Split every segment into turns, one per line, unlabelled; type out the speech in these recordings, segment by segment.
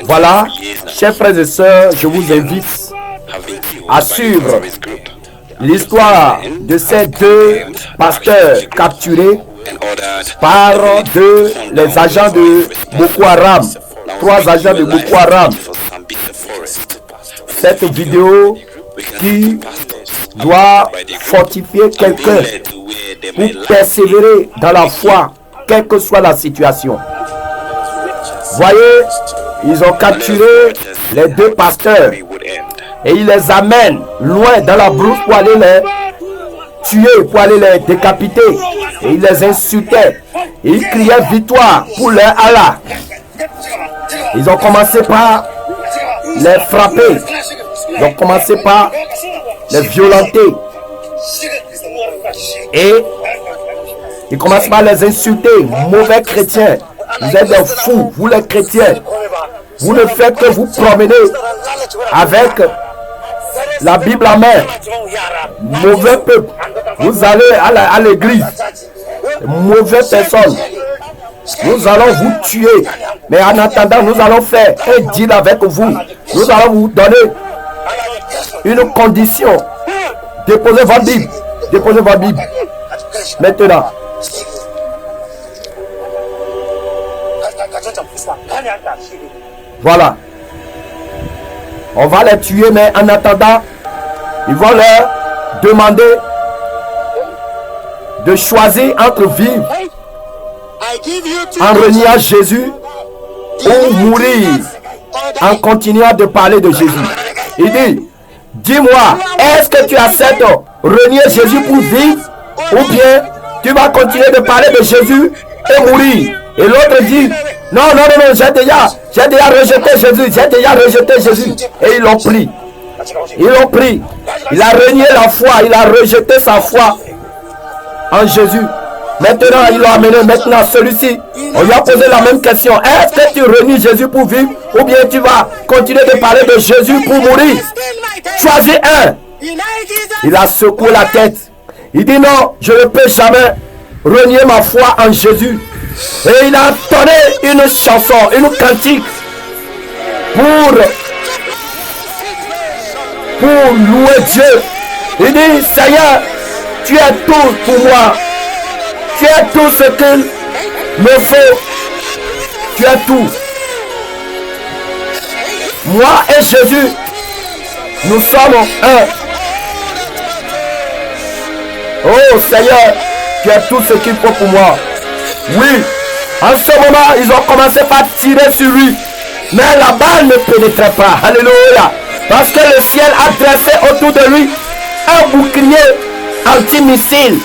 Voilà, chers frères et sœurs, je vous invite à suivre l'histoire de ces deux pasteurs capturés par les agents de Boko Haram, 3 agents de Boko Haram. Cette vidéo qui doit fortifier quelqu'un pour persévérer dans la foi, quelle que soit la situation. Voyez, ils ont capturé les 2 pasteurs et ils les amènent loin dans la brousse pour aller les tuer, pour aller les décapiter. Et ils les insultaient. Et ils criaient victoire pour leur Allah. Ils ont commencé par les frapper. Ils ont commencé par les violenter. Et ils commencent par les insulter. Mauvais chrétiens. Vous êtes des fous, vous les chrétiens. Vous ne faites que vous promener avec la Bible en main. Mauvais peuple. Vous allez à l'église. Mauvaise personne. Nous allons vous tuer. Mais en attendant, nous allons faire un deal avec vous. Nous allons vous donner une condition. Déposez votre Bible. Déposez votre Bible. Maintenant. Voilà. On va les tuer, mais en attendant, ils vont leur demander de choisir entre vivre en reniant Jésus ou mourir en continuant de parler de Jésus. Il dit, dis-moi, est-ce que tu acceptes renier Jésus pour vivre ou bien tu vas continuer de parler de Jésus et mourir? Et l'autre dit, non, j'ai déjà rejeté Jésus, Et ils l'ont pris. Il a renié la foi, il a rejeté sa foi en Jésus. Maintenant, il l'a amené. Maintenant, celui-ci, on lui a posé la même question. Est-ce que tu renies Jésus pour vivre ou bien tu vas continuer de parler de Jésus pour mourir? Choisis un. Il a secoué la tête. Il dit non, je ne peux jamais renier ma foi en Jésus. Et il a entonné une chanson, une cantique pour louer Dieu. Il dit, Seigneur, tu es tout pour moi. Tu es tout ce qu'il me faut. Tu es tout. Moi et Jésus, nous sommes un. Oh Seigneur, tu es tout ce qu'il faut pour moi. Oui, en ce moment, ils ont commencé par tirer sur lui. Mais la balle ne pénétrait pas. Alléluia. Parce que le ciel a dressé autour de lui un bouclier anti-missile.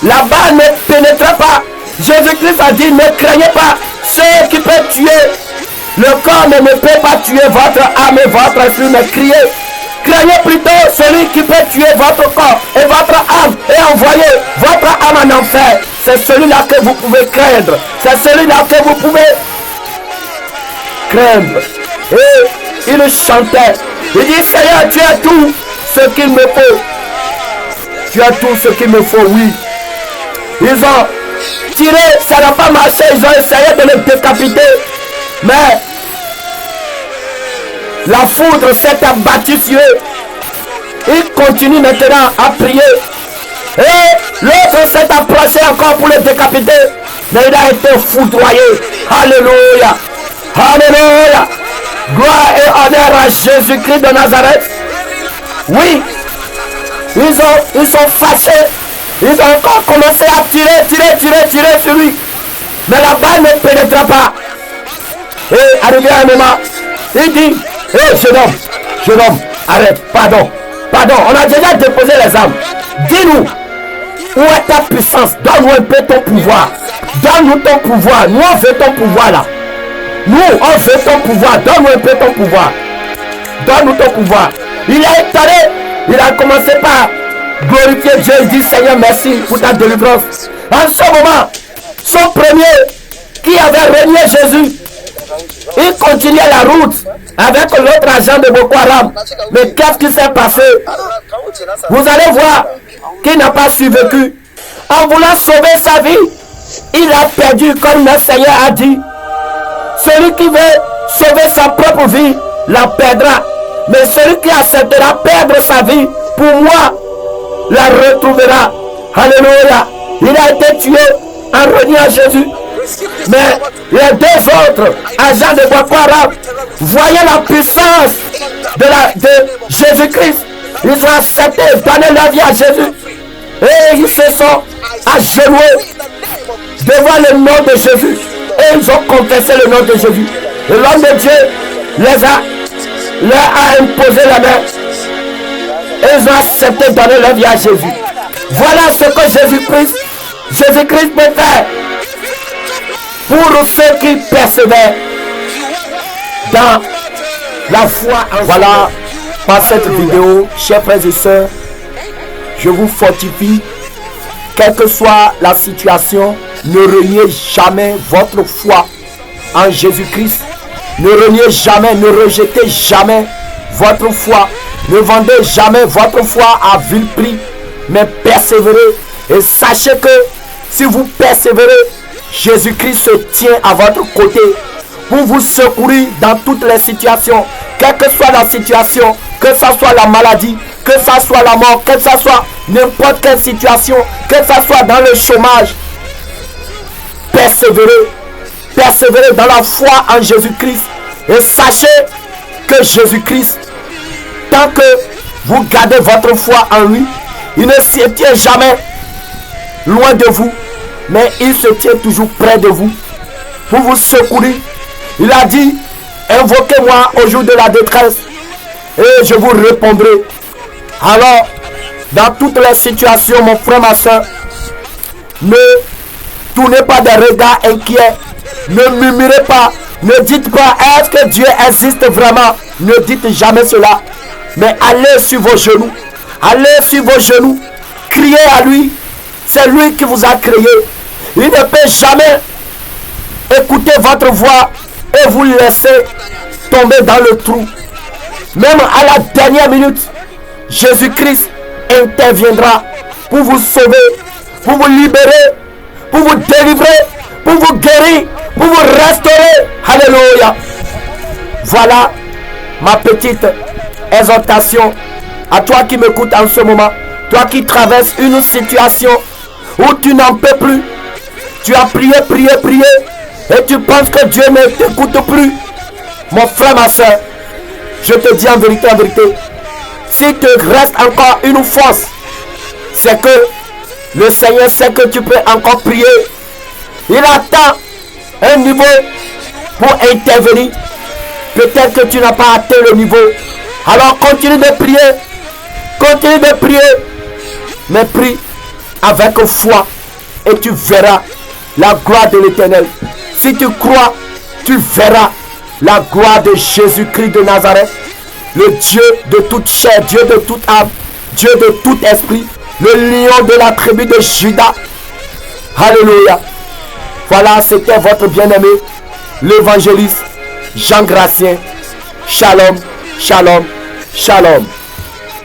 La balle ne pénétrait pas. Jésus-Christ a dit, ne craignez pas ceux qui peuvent tuer. Le corps ne peut pas tuer votre âme et votre esprit, mais criez. Craignez plutôt celui qui peut tuer votre corps et votre âme et envoyer votre âme en enfer. C'est celui-là que vous pouvez craindre. C'est celui-là que vous pouvez craindre. Et il chantait. Il dit, Seigneur, tu as tout ce qu'il me faut. Tu as tout ce qu'il me faut, oui. Ils ont tiré, ça n'a pas marché. Ils ont essayé de le décapiter. Mais la foudre s'est abattue sur eux. Ils continuent maintenant à prier. Et l'autre s'est approché encore pour le décapiter. Mais il a été foudroyé. Alléluia. Alléluia. Gloire et honneur à Jésus-Christ de Nazareth. Oui. Ils sont fâchés. Ils ont encore commencé à tirer sur lui. Mais la balle ne pénétra pas. Et arrivé à un moment, il dit, hé jeune homme, arrête, pardon, on a déjà déposé les armes. Dis-nous, où est ta puissance? Donne-nous un peu ton pouvoir. Donne-nous ton pouvoir. Nous, on veut ton pouvoir là. Nous, on veut ton pouvoir. Donne-nous un peu ton pouvoir. Donne-nous ton pouvoir. Il a étalé. Il a commencé par glorifier Dieu. Il dit, Seigneur, merci pour ta délivrance. En ce moment, son premier qui avait renié Jésus, il continuait la route avec l'autre agent de Boko Haram. Mais qu'est-ce qui s'est passé? Vous allez voir qu'il n'a pas survécu. En voulant sauver sa vie, il a perdu, comme le Seigneur a dit. Celui qui veut sauver sa propre vie la perdra. Mais celui qui acceptera perdre sa vie pour moi la retrouvera. Alléluia. Il a été tué en reniant Jésus. Mais les deux autres agents de Boko Haram, voyant la puissance de Jésus-Christ, ils ont accepté de donner leur vie à Jésus. Et ils se sont agenouillés devant le nom de Jésus. Et ils ont confessé le nom de Jésus. Et l'homme de Dieu leur a imposé la main. Et ils ont accepté de donner leur vie à Jésus. Voilà ce que Jésus-Christ peut faire pour ceux qui persévèrent dans la foi. Voilà, par cette vidéo, chers frères et sœurs, je vous fortifie, quelle que soit la situation, ne reniez jamais votre foi en Jésus-Christ. Ne reniez jamais, ne rejetez jamais votre foi. Ne vendez jamais votre foi à vil prix, mais persévérez. Et sachez que si vous persévérez, Jésus-Christ se tient à votre côté pour vous secourir dans toutes les situations. Quelle que soit la situation, que ce soit la maladie, que ce soit la mort, que ce soit n'importe quelle situation, que ce soit dans le chômage, persévérez. Persévérez dans la foi en Jésus-Christ. Et sachez que Jésus-Christ, tant que vous gardez votre foi en lui, il ne se tient jamais loin de vous, mais il se tient toujours près de vous pour vous secourir. Il a dit, invoquez-moi au jour de la détresse et je vous répondrai. Alors, dans toutes les situations, mon frère, ma soeur, ne tournez pas des regards inquiets, ne murmurez pas, ne dites pas, est-ce que Dieu existe vraiment? Ne dites jamais cela, mais allez sur vos genoux, criez à lui. C'est lui qui vous a créé. Il ne peut jamais écouter votre voix et vous laisser tomber dans le trou. Même à la dernière minute, Jésus-Christ interviendra pour vous sauver, pour vous libérer, pour vous délivrer, pour vous guérir, pour vous restaurer. Alléluia. Voilà ma petite exhortation à toi qui m'écoutes en ce moment. Toi qui traverses une situation où tu n'en peux plus. Tu as prié et tu penses que Dieu ne t'écoute plus. Mon frère, ma soeur, je te dis en vérité, s'il te reste encore une force, c'est que le Seigneur sait que tu peux encore prier. Il attend un niveau pour intervenir. Peut-être que tu n'as pas atteint le niveau. Alors continue de prier, mais prie avec foi et tu verras la gloire de l'Éternel. Si tu crois, tu verras la gloire de Jésus-Christ de Nazareth, le Dieu de toute chair, Dieu de toute âme, Dieu de tout esprit, le lion de la tribu de Juda. Alléluia. Voilà, c'était votre bien-aimé, l'évangéliste Jean Gratien. Shalom, shalom, shalom.